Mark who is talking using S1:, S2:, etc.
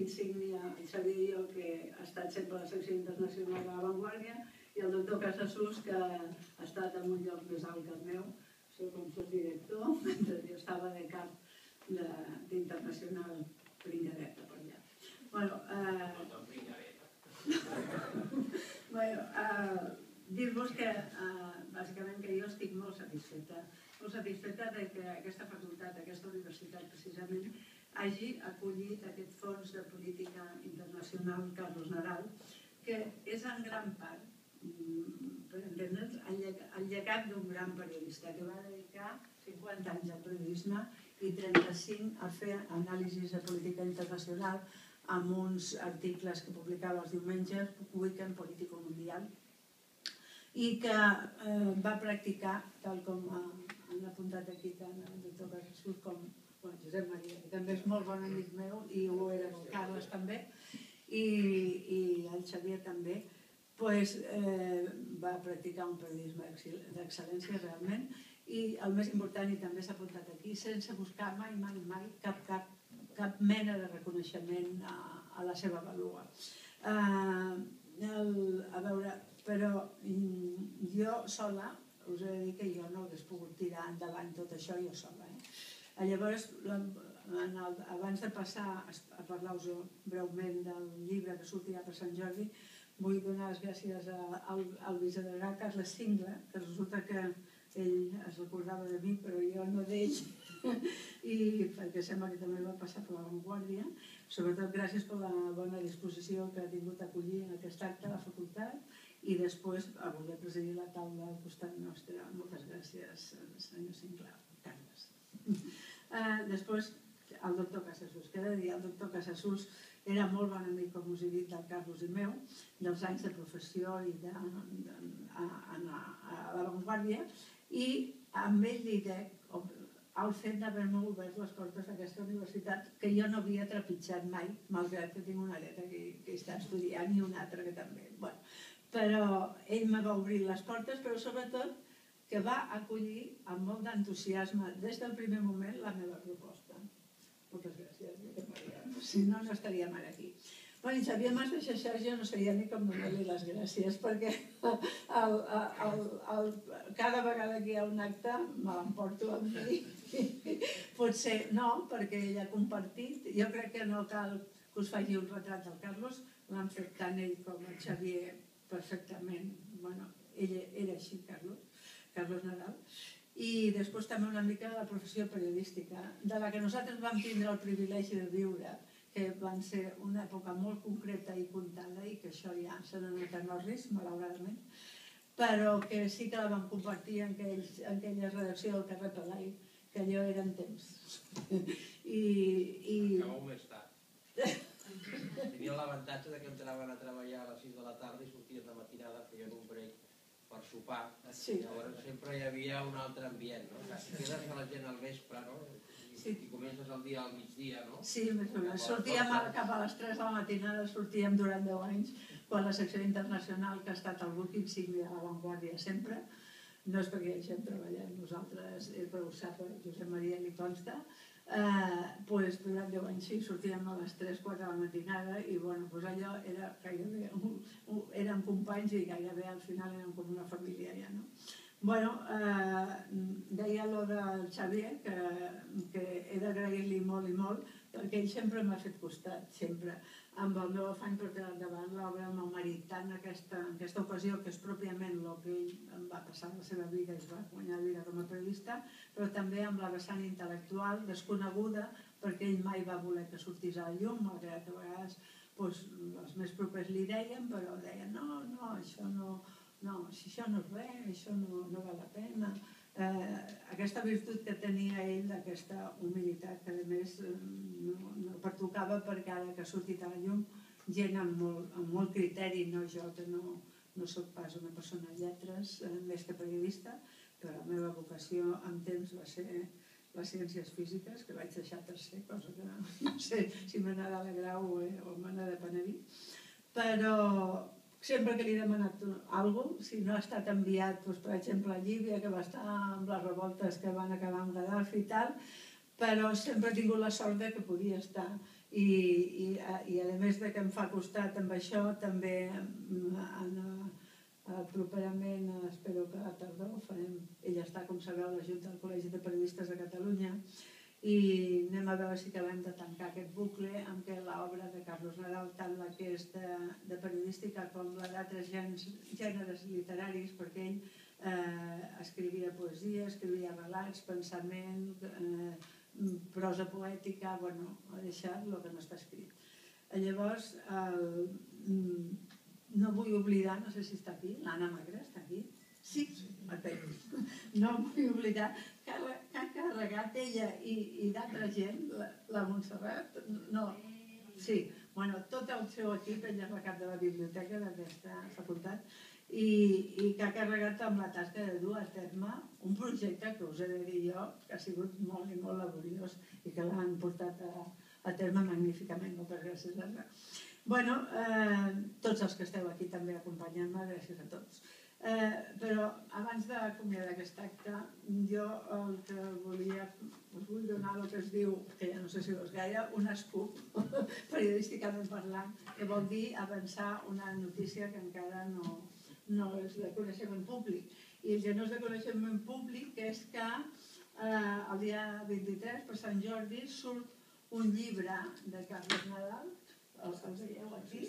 S1: insígnia, el Xavier i jo, que ha estat sempre a la secció internacional de La Vanguardia, i el doctor Casassús, que ha estat en un lloc més alt que el meu, com sos director, mentre jo estava de cap d'internacional pringadeta per allà. Dir-vos que, bàsicament, que jo estic molt satisfeta que aquesta facultat, aquesta universitat, precisament, hagi acollit aquest fons de política internacional Carlos Nadal, que és en gran part, per entendre'ns, el llegat d'un gran periodista que va dedicar 50 anys al periodisme i 35 a fer anàlisis de política internacional amb uns articles que publicava els diumenges, Weekend Político Mundial, i que va practicar, tal com han apuntat aquí tant el doctor Casassús com Josep Maria, que també és molt bon amic meu, i ho era el Carles també, i el Xavier també, va practicar un periodisme d'excel·lència realment, i el més important, i també s'ha apuntat aquí, sense buscar mai cap mena de reconeixement a la seva vàlua. A veure, però jo sola, us he de dir que jo no hauria pogut tirar endavant tot això jo sola. Llavors, abans de passar a parlar-vos breument del llibre que sortirà per Sant Jordi, vull donar les gràcies al vicedegà Carles Cingla, que resulta que ell es recordava de mi, però jo no d'ell, i perquè sembla que també va passar per La Vanguardia. Sobretot gràcies per la bona disposició que ha tingut a acollir en aquest acte a la facultat i després a voler presidir la taula al costat nostre. Moltes gràcies, senyor Cingla, Carles. Després, el doctor Casassús. Què he de dir? El doctor Casassús era molt bon amic, com us he dit, del Carlos i meu, dels anys de professió i a La Vanguardia, i amb ell li dec el fet d'haver-me obert les portes d'aquesta universitat que jo no havia trepitjat mai, malgrat que tinc una neta que està estudiant i una altra que també. Però ell me va obrir les portes, però sobretot que va acollir amb molt d'entusiasme des del primer moment la meva proposta. Moltes gràcies, Maria. Si no, no estaríem ara aquí. I Xavier Mas de Xaxars jo no sabia ni com donar-li les gràcies, perquè cada vegada que hi ha un acte me l'emporto amb mi. Potser no, perquè ell ha compartit. Jo crec que no cal que us faci un retrat del Carlos, l'han fet tant ell com el Xavier perfectament. Ell era així, Carlos Nadal. I després també una mica de la professió periodística, de la que nosaltres vam tindre el privilegi de viure, que van ser una època molt concreta i comptada, i que això ja se n'anota en el risc, malauradament, però que sí que la vam compartir en aquella redacció del carrer Pelai, que allò eren temps.
S2: Acabeu més tard. Tenien l'avantatge que entraven a treballar a les 6 de la tarda i sortien de matinada, feien un break per sopar. Llavors sempre hi havia un altre ambient, no? Si quedes a la gent al vespre, no? I comences el dia al migdia, no?
S1: Sí, més o menys. Sortíem cap a les 3 de la matinada, sortíem durant 10 anys, quan la secció internacional, que ha estat el buc insígnia de La Vanguardia sempre, no és perquè hi hagin treballat nosaltres, però ho sap Josep Maria, li consta, durant 10 anys sí, sortíem a les 3-4 de la matinada i allò era gairebé, érem companys i gairebé al final érem com una família ja, no? Deia allò del Xavier, que he d'agrair-li molt i molt, perquè ell sempre m'ha fet costat, sempre, amb el meu afany per tirar endavant l'obra amb el marit, tant en aquesta ocasió, que és pròpiament el que ell va passar en la seva vida i es va guanyar la vida com a periodista, però també amb la vessant intel·lectual desconeguda, perquè ell mai va voler que sortís a la llum, malgrat que a vegades els més propers li deien, però deien, no, això no, si això no és res, això no val la pena. Aquesta virtut que tenia ell, d'aquesta humilitat, que a més no pertocava perquè ara que ha sortit a la llum, gent amb molt criteri, no jo, que no soc pas una persona de lletres, més que periodista, però la meva vocació amb temps va ser les ciències físiques, que vaig deixar tercer, cosa que no sé si me n'ha d'alegrar o me n'ha de penedir, però sempre que li he demanat alguna cosa, si no ha estat enviat, per exemple, a Líbia, que va estar amb les revoltes que van acabar amb Gaddafi i tal, però sempre he tingut la sort que podia estar. I I a més de que em fa costat amb això, també properament, espero que a la tardor ho farem, ella està com sabeu a la Junta del Col·legi de Periodistes de Catalunya, i anem a veure si acabem de tancar aquest bucle amb què l'obra de Carlos Nadal, tant la que és de periodística com la d'altres gèneres literaris, perquè ell escrivia poesia, escrivia relats, pensament, prosa poètica, bueno, ha deixat el que no està escrit. Llavors, no vull oblidar, no sé si està aquí, l'Anna Magre està aquí? Sí, no vull oblidar que ha carregat ella i d'altra gent, la Montserrat, no, sí, bueno, tot el seu equip, ella és la cap de la biblioteca d'aquesta facultat, i que ha carregat amb la tasca de dur a terme un projecte que us he de dir jo que ha sigut molt i molt laboriós i que l'han portat a terme magníficament. Moltes gràcies, Anna. Bueno, tots els que esteu aquí també acompanyant-me, gràcies a tots. Però abans d'acomiadar aquest acte, jo el que volia, us vull donar el que es diu, que ja no sé si ho és gaire, un scoop, periodísticament parlant, que vol dir avançar una notícia que encara no és de coneixement públic. I el que no és de coneixement públic és que el dia 23, per Sant Jordi, surt un llibre de Carlos Nadal, el veieu aquí?